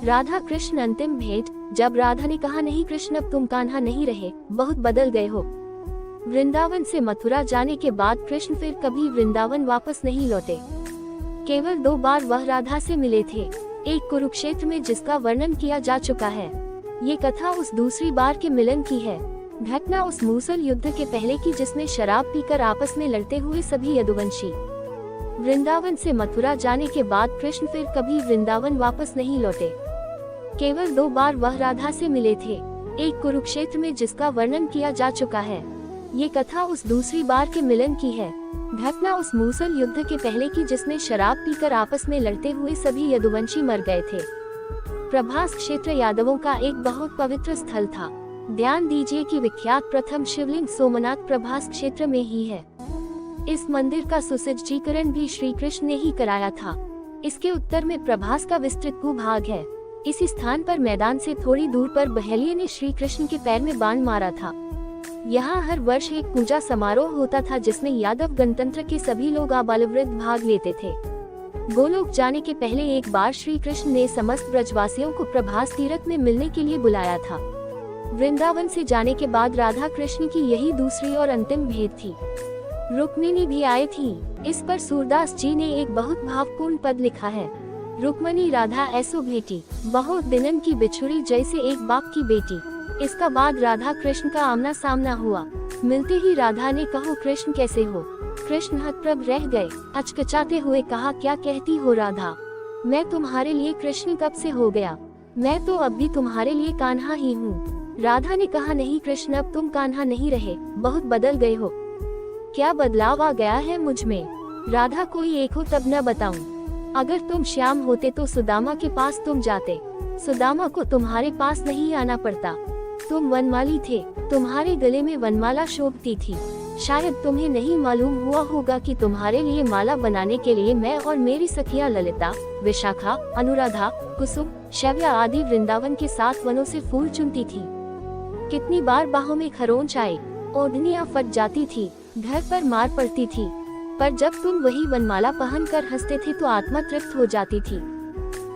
राधा कृष्ण अंतिम भेंट। जब राधा ने कहा, नहीं कृष्ण अब तुम कान्हा नहीं रहे, बहुत बदल गए हो। वृंदावन से मथुरा जाने के बाद कृष्ण फिर कभी वृंदावन वापस नहीं लौटे। केवल 2 बार वह राधा से मिले थे, एक कुरुक्षेत्र में जिसका वर्णन किया जा चुका है। ये कथा उस दूसरी बार के मिलन की है। घटना उस मूसल युद्ध के पहले की जिसमें शराब पीकर आपस में लड़ते हुए सभी यदुवंशी। वृंदावन से मथुरा जाने के बाद कृष्ण फिर कभी वृंदावन वापस नहीं लौटे। केवल 2 बार वह राधा से मिले थे, एक कुरुक्षेत्र में जिसका वर्णन किया जा चुका है। ये कथा उस दूसरी बार के मिलन की है। घटना उस मूसल युद्ध के पहले की जिसमें शराब पीकर आपस में लड़ते हुए सभी यदुवंशी मर गए थे। प्रभास क्षेत्र यादवों का एक बहुत पवित्र स्थल था। ध्यान दीजिए कि विख्यात प्रथम शिवलिंग सोमनाथ प्रभास क्षेत्र में ही है। इस मंदिर का सुसज्जीकरण भी श्री कृष्ण ने ही कराया था। इसके उत्तर में प्रभास का विस्तृत भूभाग है। इसी स्थान पर मैदान से थोड़ी दूर पर बहेलिये ने श्री कृष्ण के पैर में बाण मारा था। यहाँ हर वर्ष एक पूजा समारोह होता था जिसमें यादव गणतंत्र के सभी लोग आबालवृद्ध भाग लेते थे। गोलोक जाने के पहले एक बार श्री कृष्ण ने समस्त ब्रजवासियों को प्रभास तीर्थ में मिलने के लिए बुलाया था। वृंदावन से जाने के बाद राधा कृष्ण की यही दूसरी और अंतिम भेंट थी। रुक्मिणी भी आई थी। इस पर सूरदास जी ने एक बहुत भावपूर्ण पद लिखा है। रुक्मिणी राधा ऐसो भेटी, बहुत दिनन की बिछुड़ी जैसे एक बाप की बेटी। इसका बाद राधा कृष्ण का आमना सामना हुआ। मिलते ही राधा ने कहो कृष्ण कैसे हो। कृष्ण हतप्रभ रह गए, अचकचाते हुए कहा, क्या कहती हो राधा, मैं तुम्हारे लिए कृष्ण कब से हो गया, मैं तो अब भी तुम्हारे लिए कान्हा ही हूँ। राधा ने कहा, नहीं कृष्ण अब तुम कान्हा नहीं रहे, बहुत बदल गए हो। क्या बदलाव आ गया है मुझ में? राधा, कोई एक हो तब न बताऊं। अगर तुम श्याम होते तो सुदामा के पास तुम जाते, सुदामा को तुम्हारे पास नहीं आना पड़ता। तुम वनमाली थे, तुम्हारे गले में वनमाला शोभती थी। शायद तुम्हें नहीं मालूम हुआ होगा कि तुम्हारे लिए माला बनाने के लिए मैं और मेरी सखियां ललिता, विशाखा, अनुराधा, कुसुम, शव्या आदि वृंदावन के 7 वनों से फूल चुनती थी। कितनी बार बाहों में खरोंच आए, ओढ़नियां फट जाती थी, घर पर मार पड़ती थी, पर जब तुम वही वनमाला पहन कर हंसते थे तो आत्मा तृप्त हो जाती थी।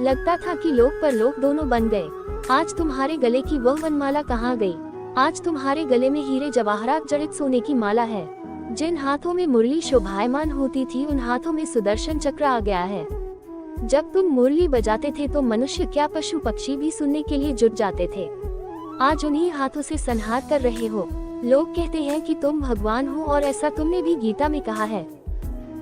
लगता था कि लोक पर लोक दोनों बन गए। आज तुम्हारे गले की वह वनमाला कहाँ गई? आज तुम्हारे गले में हीरे जवाहरात जड़ित सोने की माला है। जिन हाथों में मुरली शोभायमान होती थी उन हाथों में सुदर्शन चक्र आ गया है। जब तुम मुरली बजाते थे तो मनुष्य क्या पशु पक्षी भी सुनने के लिए जुट जाते थे। आज उन्हीं हाथों से संहार कर रहे हो। लोग कहते हैं कि तुम भगवान हो और ऐसा तुमने भी गीता में कहा है।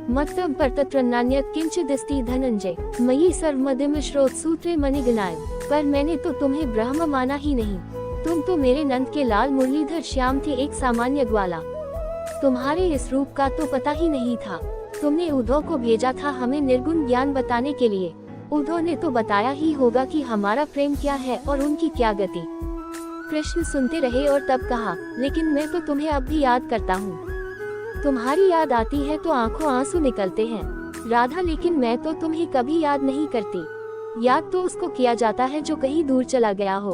मतम पर तत्रन्नान्यत किंचिदस्ति धनंजय मयि सर्वमदिम श्रोत सूत्रे मणिगणाय। पर मैंने तो तुम्हें ब्रह्म माना ही नहीं। तुम तो मेरे नंद के लाल मुरलीधर श्याम थे, एक सामान्य ग्वाला। तुम्हारे इस रूप का तो पता ही नहीं था। तुमने उद्धव को भेजा था हमें निर्गुण ज्ञान बताने के लिए। उद्धव ने तो बताया ही होगा कि हमारा प्रेम क्या है और उनकी क्या गति। कृष्ण सुनते रहे और तब कहा, लेकिन मैं तो तुम्हें अब भी याद करता हूँ। तुम्हारी याद आती है तो आंखों आंसू निकलते हैं। राधा, लेकिन मैं तो तुम्हें कभी याद नहीं करती। याद तो उसको किया जाता है जो कहीं दूर चला गया हो।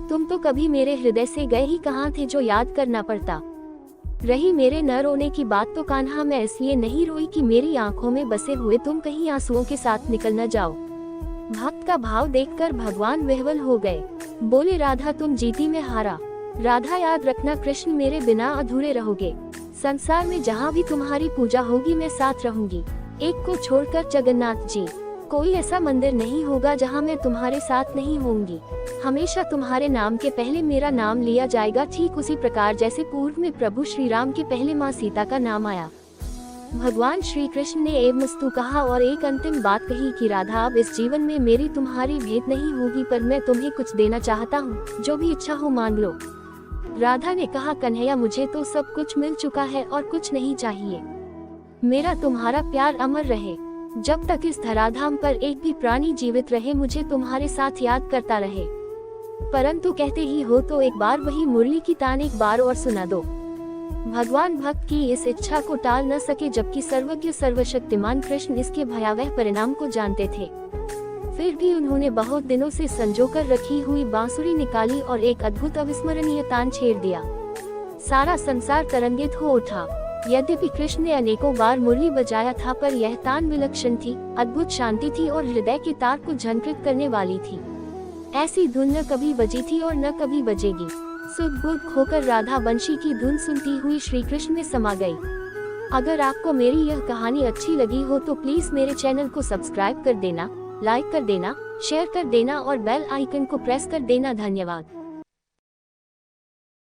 तुम तो कभी मेरे हृदय से गए ही कहाँ थे जो याद करना पड़ता। रही मेरे न रोने की बात, तो कान्हा मैं इसलिए नहीं रोई कि मेरी आंखों में बसे हुए तुम कहीं आंसुओं के साथ निकल न जाओ। भक्त का भाव देखकर भगवान विह्वल हो गए। बोले, राधा तुम जीती में हारा। राधा, याद रखना कृष्ण मेरे बिना अधूरे रहोगे। संसार में जहाँ भी तुम्हारी पूजा होगी मैं साथ रहूंगी। एक को छोड़कर जगन्नाथ जी, कोई ऐसा मंदिर नहीं होगा जहाँ मैं तुम्हारे साथ नहीं होंगी। हमेशा तुम्हारे नाम के पहले मेरा नाम लिया जाएगा, ठीक उसी प्रकार जैसे पूर्व में प्रभु श्री राम के पहले माँ सीता का नाम आया। भगवान श्री कृष्ण ने एवमस्तु कहा और एक अंतिम बात कही कि राधा, अब इस जीवन में मेरी तुम्हारी भेंट नहीं होगी, पर मैं तुम्हें कुछ देना चाहता हूँ, जो भी इच्छा हो मांग लो। राधा ने कहा, कन्हैया मुझे तो सब कुछ मिल चुका है और कुछ नहीं चाहिए। मेरा तुम्हारा प्यार अमर रहे। जब तक इस धराधाम पर एक भी प्राणी जीवित रहे मुझे तुम्हारे साथ याद करता रहे। परंतु कहते ही हो तो एक बार वही मुरली की तान एक बार और सुना दो। भगवान भक्त की इस इच्छा को टाल न सके, जबकि सर्वज्ञ सर्वशक्तिमान कृष्ण इसके भयावह परिणाम को जानते थे। फिर भी उन्होंने बहुत दिनों से संजोकर रखी हुई बांसुरी निकाली और एक अद्भुत अविस्मरणीय तान छेड़ दिया। सारा संसार तरंगित हो उठा। यद्यपि कृष्ण ने अनेकों बार मुरली बजाया था, पर यह तान विलक्षण थी, अद्भुत शांति थी और हृदय के तार को झंकृत करने वाली थी। ऐसी धुन न कभी बजी थी और न कभी बजेगी। सुध बुध खोकर राधा बंशी की धुन सुनती हुई श्री कृष्ण में समा गई। अगर आपको मेरी यह कहानी अच्छी लगी हो तो प्लीज मेरे चैनल को सब्सक्राइब कर देना, लाइक कर देना, शेयर कर देना और बेल आइकन को प्रेस कर देना। धन्यवाद।